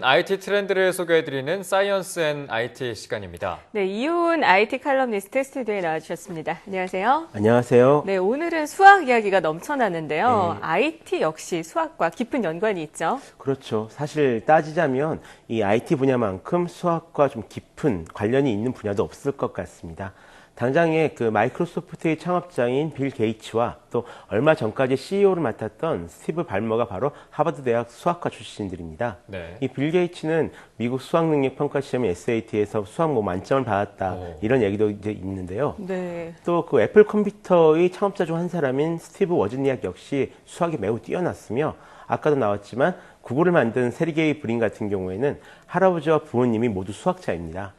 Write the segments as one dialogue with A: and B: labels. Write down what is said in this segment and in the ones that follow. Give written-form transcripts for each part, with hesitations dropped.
A: IT 트렌드를 소개해드리는 사이언스 앤 IT 시간입니다.
B: 네, 이효은 IT 칼럼니스트 스튜디오에 나와주셨습니다. 안녕하세요.
C: 안녕하세요.
B: 네, 오늘은 수학 이야기가 넘쳐나는데요.
C: 네.
B: IT 역시 수학과 깊은 연관이 있죠.
C: 그렇죠. 사실 따지자면 이 IT 분야만큼 수학과 좀 깊은 관련이 있는 분야도 없을 것 같습니다. 당장에 그 마이크로소프트의 창업자인 빌 게이츠와 또 얼마 전까지 CEO를 맡았던 스티브 발머가 바로 하버드 대학 수학과 출신들입니다.
A: 네.
C: 이 빌 게이츠는 미국 수학 능력 평가 시험 SAT에서 수학 만점을 받았다. 이런 얘기도 이제 있는데요.
B: 네.
C: 또 그 애플 컴퓨터의 창업자 중 한 사람인 스티브 워즈니악 역시 수학이 매우 뛰어났으며 아까도 나왔지만 구글을 만든 세르게이 브린 같은 경우에는 할아버지와 부모님이 모두 수학자입니다.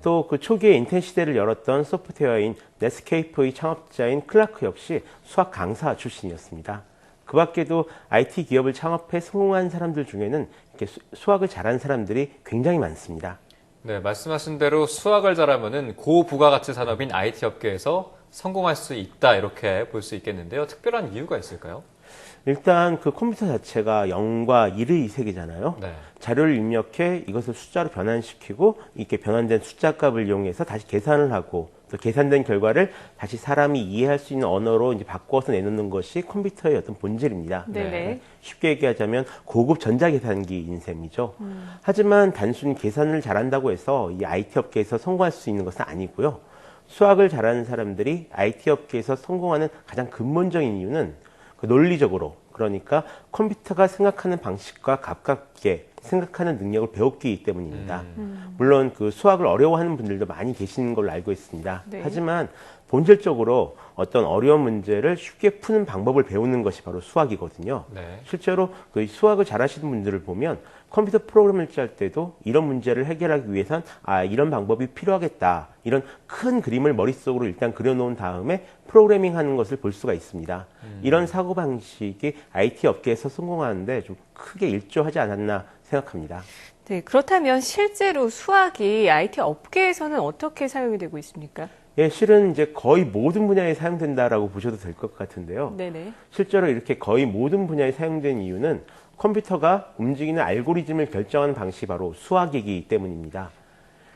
C: 또 그 초기에 인터넷 시대를 열었던 소프트웨어인 넷스케이프의 창업자인 클라크 역시 수학 강사 출신이었습니다. 그 밖에도 IT 기업을 창업해 성공한 사람들 중에는 이렇게 수학을 잘하는 사람들이 굉장히 많습니다.
A: 네, 말씀하신 대로 수학을 잘하면은 고부가가치 산업인 IT 업계에서 성공할 수 있다 이렇게 볼 수 있겠는데요. 특별한 이유가 있을까요?
C: 일단 그 컴퓨터 자체가 0과 1의 세계잖아요.
A: 네.
C: 자료를 입력해 이것을 숫자로 변환시키고 이렇게 변환된 숫자 값을 이용해서 다시 계산을 하고 또 계산된 결과를 다시 사람이 이해할 수 있는 언어로 이제 바꿔서 내놓는 것이 컴퓨터의 어떤 본질입니다.
B: 네네.
C: 쉽게 얘기하자면 고급 전자계산기인 셈이죠. 하지만 단순히 계산을 잘한다고 해서 이 IT 업계에서 성공할 수 있는 것은 아니고요. 수학을 잘하는 사람들이 IT 업계에서 성공하는 가장 근본적인 이유는 그 논리적으로, 그러니까 컴퓨터가 생각하는 방식과 가깝게 생각하는 능력을 배웠기 때문입니다. 물론 그 수학을 어려워하는 분들도 많이 계시는 걸로 알고 있습니다.
B: 네.
C: 하지만 본질적으로 어떤 어려운 문제를 쉽게 푸는 방법을 배우는 것이 바로 수학이거든요.
A: 네.
C: 실제로 그 수학을 잘하시는 분들을 보면 컴퓨터 프로그램을 짤 때도 이런 문제를 해결하기 위해선 이런 방법이 필요하겠다. 이런 큰 그림을 머릿속으로 일단 그려놓은 다음에 프로그래밍 하는 것을 볼 수가 있습니다. 이런 사고방식이 IT 업계에서 성공하는데 좀 크게 일조하지 않았나 생각합니다.
B: 네, 그렇다면 실제로 수학이 IT 업계에서는 어떻게 사용이 되고 있습니까?
C: 예, 실은 이제 거의 모든 분야에 사용된다라고 보셔도 될 것 같은데요.
B: 네네.
C: 실제로 이렇게 거의 모든 분야에 사용된 이유는 컴퓨터가 움직이는 알고리즘을 결정하는 방식이 바로 수학이기 때문입니다.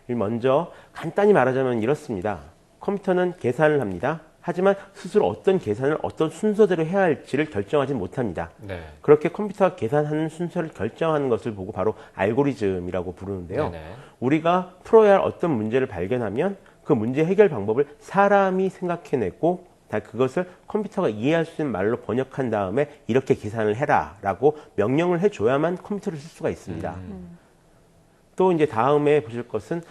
C: 먼저 간단히 말하자면 이렇습니다. 컴퓨터는 계산을 합니다. 하지만 스스로 어떤 계산을 어떤 순서대로 해야 할지를 결정하지 못합니다.
A: 네.
C: 그렇게 컴퓨터가 계산하는 순서를 결정하는 것을 보고 바로 알고리즘이라고 부르는데요.
A: 네네.
C: 우리가 풀어야 할 어떤 문제를 발견하면 그 문제 해결 방법을 사람이 생각해내고 그것을 컴퓨터가 이해할 수 있는 말로 번역한 다음에 이렇게 계산을 해라 라고 명령을 해줘야만 컴퓨터를 쓸 수가 있습니다. 또 이제 다음에 보실 것은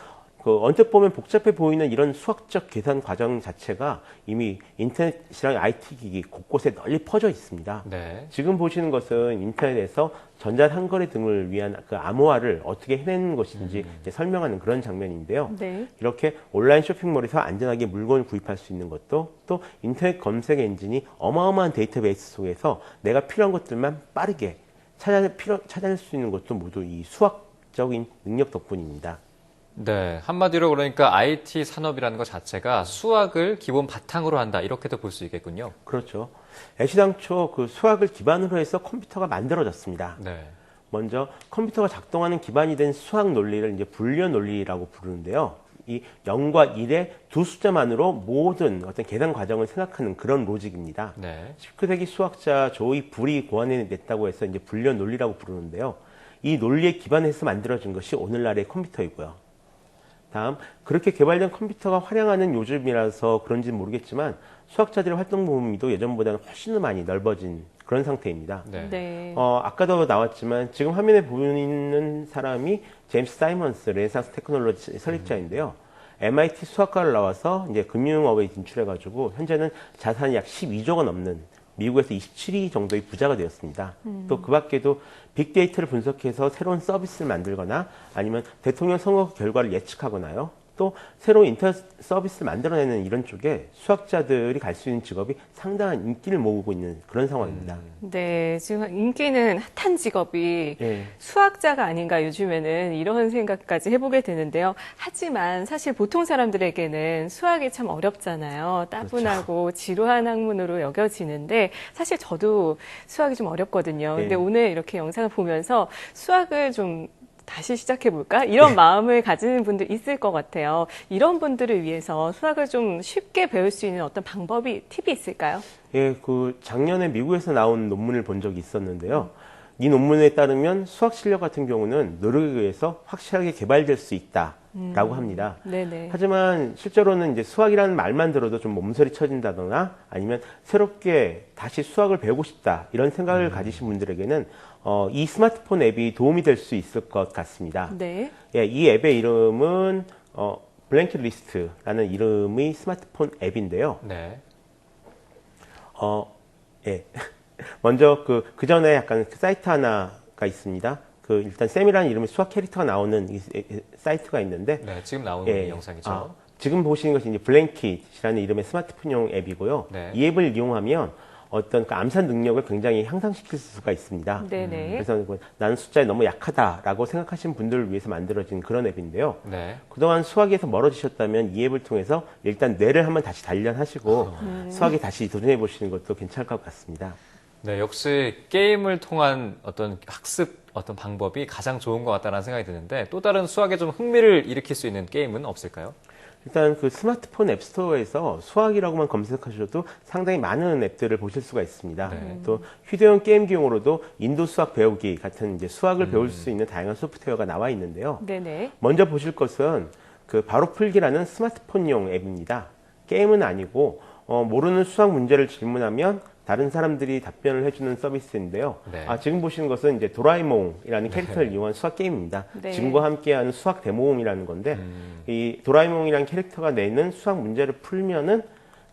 C: 그 언뜻 보면 복잡해 보이는 이런 수학적 계산 과정 자체가 이미 인터넷이랑 IT 기기 곳곳에 널리 퍼져 있습니다.
A: 네.
C: 지금 보시는 것은 인터넷에서 전자상거래 등을 위한 그 암호화를 어떻게 해내는 것인지 이제 설명하는 그런 장면인데요.
B: 네.
C: 이렇게 온라인 쇼핑몰에서 안전하게 물건을 구입할 수 있는 것도 또 인터넷 검색 엔진이 어마어마한 데이터베이스 속에서 내가 필요한 것들만 빠르게 찾아낼 수 있는 것도 모두 이 수학적인 능력 덕분입니다.
A: 네. 한마디로 그러니까 IT 산업이라는 것 자체가 수학을 기본 바탕으로 한다. 이렇게도 볼 수 있겠군요.
C: 그렇죠. 애시당초 그 수학을 기반으로 해서 컴퓨터가 만들어졌습니다.
A: 네.
C: 먼저 컴퓨터가 작동하는 기반이 된 수학 논리를 이제 불리언 논리라고 부르는데요. 이 0과 1의 두 숫자만으로 모든 어떤 계산 과정을 생각하는 그런 로직입니다.
A: 네.
C: 19세기 수학자 조이 불이 고안해냈다고 해서 이제 불리언 논리라고 부르는데요. 이 논리에 기반해서 만들어진 것이 오늘날의 컴퓨터이고요. 다음, 그렇게 개발된 컴퓨터가 활용하는 요즘이라서 그런지는 모르겠지만 수학자들의 활동 범위도 예전보다는 훨씬 더 많이 넓어진 그런 상태입니다.
A: 네.
B: 네.
C: 아까도 나왔지만 지금 화면에 보이는 사람이 제임스 사이먼스 르네상스 테크놀로지 설립자인데요. MIT 수학과를 나와서 이제 금융업에 진출해가지고 현재는 자산이 약 12조가 넘는 미국에서 27위 정도의 부자가 되었습니다. 또 그 밖에도 빅데이터를 분석해서 새로운 서비스를 만들거나 아니면 대통령 선거 결과를 예측하거나요. 또 새로운 인터넷 서비스를 만들어내는 이런 쪽에 수학자들이 갈 수 있는 직업이 상당한 인기를 모으고 있는 그런 상황입니다.
B: 네, 지금 인기는 핫한 직업이
C: 예.
B: 수학자가 아닌가 요즘에는 이런 생각까지 해보게 되는데요. 하지만 사실 보통 사람들에게는 수학이 참 어렵잖아요. 따분하고 지루한 학문으로 여겨지는데 사실 저도 수학이 좀 어렵거든요. 근데
C: 예.
B: 오늘 이렇게 영상을 보면서 수학을 좀 다시 시작해볼까? 이런 마음을 가지는 분들 있을 것 같아요. 이런 분들을 위해서 수학을 좀 쉽게 배울 수 있는 어떤 방법이, 팁이 있을까요?
C: 예, 그 작년에 미국에서 나온 논문을 본 적이 있었는데요. 이 논문에 따르면 수학 실력 같은 경우는 노력에 의해서 확실하게 개발될 수 있다라고 합니다.
B: 네네.
C: 하지만 실제로는 이제 수학이라는 말만 들어도 좀 몸서리 쳐진다거나 아니면 새롭게 다시 수학을 배우고 싶다 이런 생각을 가지신 분들에게는 이 스마트폰 앱이 도움이 될 수 있을 것 같습니다.
B: 네.
C: 예, 이 앱의 이름은 블랭킷 리스트라는 이름의 스마트폰 앱인데요.
A: 네.
C: 예. 먼저 그 전에 약간 그 사이트 하나가 있습니다. 일단 쌤이라는 이름의 수학 캐릭터가 나오는 사이트가 있는데,
A: 네, 지금 나오는
C: 예.
A: 영상이죠.
C: 지금 보시는 것이 이제 블랭킷이라는 이름의 스마트폰용 앱이고요.
A: 네.
C: 이 앱을 이용하면 어떤 그 암산 능력을 굉장히 향상시킬 수가 있습니다.
B: 네네.
C: 그래서 나는 숫자에 너무 약하다라고 생각하시는 분들을 위해서 만들어진 그런 앱인데요.
A: 네.
C: 그동안 수학에서 멀어지셨다면 이 앱을 통해서 일단 뇌를 한번 다시 단련하시고 수학에 다시 도전해 보시는 것도 괜찮을 것 같습니다.
A: 네, 역시 게임을 통한 어떤 학습 어떤 방법이 가장 좋은 것 같다는 생각이 드는데 또 다른 수학에 좀 흥미를 일으킬 수 있는 게임은 없을까요?
C: 일단 그 스마트폰 앱스토어에서 수학이라고만 검색하셔도 상당히 많은 앱들을 보실 수가 있습니다.
A: 네.
C: 또 휴대용 게임기용으로도 인도 수학 배우기 같은 이제 수학을 배울 수 있는 다양한 소프트웨어가 나와 있는데요.
B: 네네.
C: 먼저 보실 것은 그 바로 풀기라는 스마트폰용 앱입니다. 게임은 아니고 모르는 수학 문제를 질문하면 다른 사람들이 답변을 해주는 서비스인데요.
A: 네.
C: 지금 보시는 것은 이제 도라에몽이라는 캐릭터를 이용한 수학 게임입니다.
B: 네.
C: 지금과 함께하는 수학 대모험이라는 건데 이 도라에몽이라는 캐릭터가 내는 수학 문제를 풀면은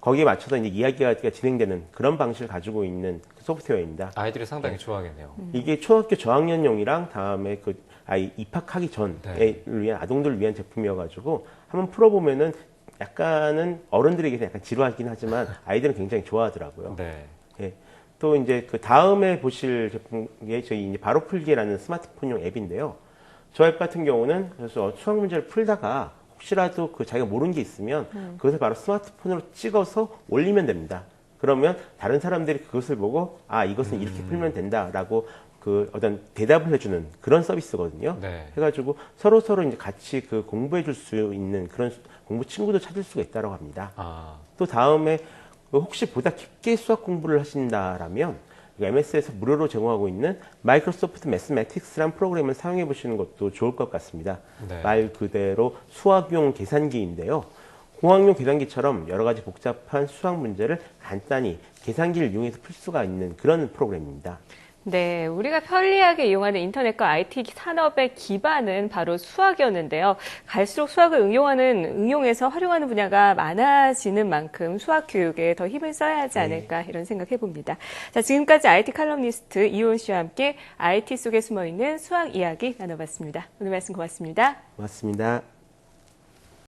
C: 거기에 맞춰서 이제 이야기가 진행되는 그런 방식을 가지고 있는 소프트웨어입니다.
A: 아이들이 상당히 좋아하겠네요.
C: 이게 초등학교 저학년용이랑 다음에 그 아이 입학하기 전에
A: 네.
C: 위한 아동들을 위한 제품이어가지고 한번 풀어보면은 약간은 어른들에게는 약간 지루하긴 하지만 아이들은 굉장히 좋아하더라고요.
A: 네.
C: 예. 또 이제 그 다음에 보실 제품이 저희 이제 바로 풀기라는 스마트폰용 앱인데요. 저 앱 같은 경우는 그래서 수학 문제를 풀다가 혹시라도 그 자기가 모르는 게 있으면 그것을 바로 스마트폰으로 찍어서 올리면 됩니다. 그러면 다른 사람들이 그것을 보고 이것은 이렇게 풀면 된다라고 그 어떤 대답을 해주는 그런 서비스거든요.
A: 네.
C: 해가지고 서로 이제 같이 그 공부해 줄 수 있는 그런 공부 친구도 찾을 수가 있다고 합니다. 또 다음에 혹시 보다 깊게 수학 공부를 하신다라면 MS에서 무료로 제공하고 있는 마이크로소프트 매스매틱스라는 프로그램을 사용해 보시는 것도 좋을 것 같습니다.
A: 네.
C: 말 그대로 수학용 계산기인데요. 공학용 계산기처럼 여러 가지 복잡한 수학 문제를 간단히 계산기를 이용해서 풀 수가 있는 그런 프로그램입니다.
B: 네, 우리가 편리하게 이용하는 인터넷과 IT 산업의 기반은 바로 수학이었는데요. 갈수록 수학을 응용해서 활용하는 분야가 많아지는 만큼 수학 교육에 더 힘을 써야 하지 않을까 이런 생각 해봅니다. 자, 지금까지 IT 칼럼니스트 이효은 씨와 함께 IT 속에 숨어있는 수학 이야기 나눠봤습니다. 오늘 말씀 고맙습니다.
C: 고맙습니다.